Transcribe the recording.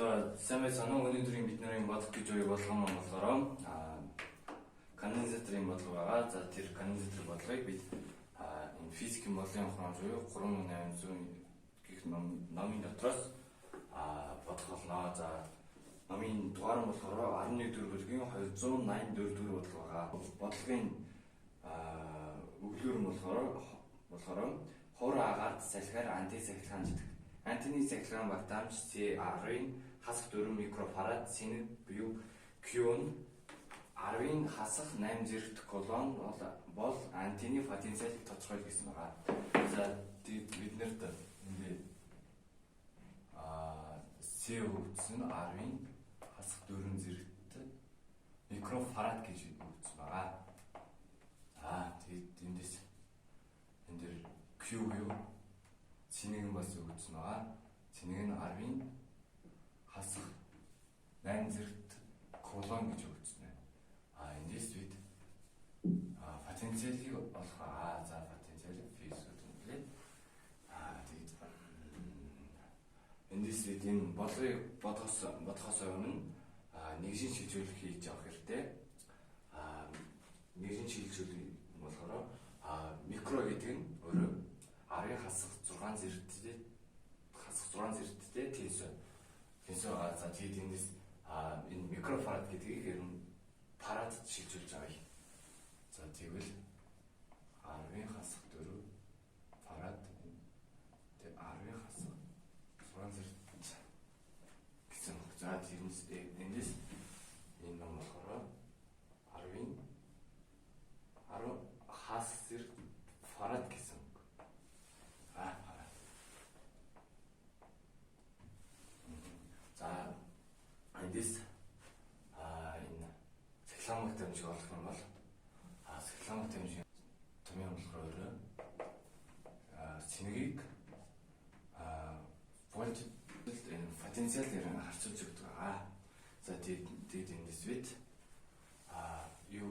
За сайн байцгаана уу. Өнөөдрийн бидний бодох гэж буй болгоом болохоор конденсаторын бодлого байгаа. За тэр конденсаторын бодлогыг бид энэ физикийн бодлогын ухаан буюу 3800 гэх номын дотроос бодох болно. За номын дугаар нь болохоор 11 дэх бүлгийн 284 дэх бодлого байгаа. Бодлогын өглөөр нь болохоор хуур агаарт салхиар антисахилгаанчдаг. Антины сахилгаан багтаамж C10-ын хасах 4 микрофарад синэг буюу Q нь 10-ын хасах 8 зэрэгт колон бол антины потенциалыг тодорхойлж гэсэн байгаа. За бид нарт ингээд C хөвцөн 10-ын хасах 4 зэрэгт микрофарад гэж өгсөн байгаа. Тэгээд эндээс энэ дэр Q буюу синэг нь бас өгсөн байгаа. Синэг нь 10-ын хасах 8 зэрэгт колон гэж өгсөн байна. Эндээс бид потенциалыг олох. За потенциалыг физик үнэлээ. Тэгээд эндээс бид энэ бодлогыг бодохоос өмнө нэгжийн шилжүүлэг хийж авах хэрэгтэй. Нэгжийн шилжүүлэг болохоор микро гэдэг нь өөрөө 10-ын хасах 6 зэрэгттэй тенсор. За тэгээд эндээс энэ микрофарад гэдгийг ер нь парад шилжүүлж байгаа юм. За тэгвэл 10-ын хасах 4 парад тэгээд 10-ын хасах 6 зэрэгт гэсэн. За эндээс энэ ном болохоор 10 хас зэрэг фарад гэсэн. Эндээс энэ сахилгаан багтаамжийг олох юм бол сахилгаан багтаамжийн томьёо болохоор өөрөө синэгийг вольт потенциалээр харьцуулж өгдөг. За тэгээд эндээс бид юу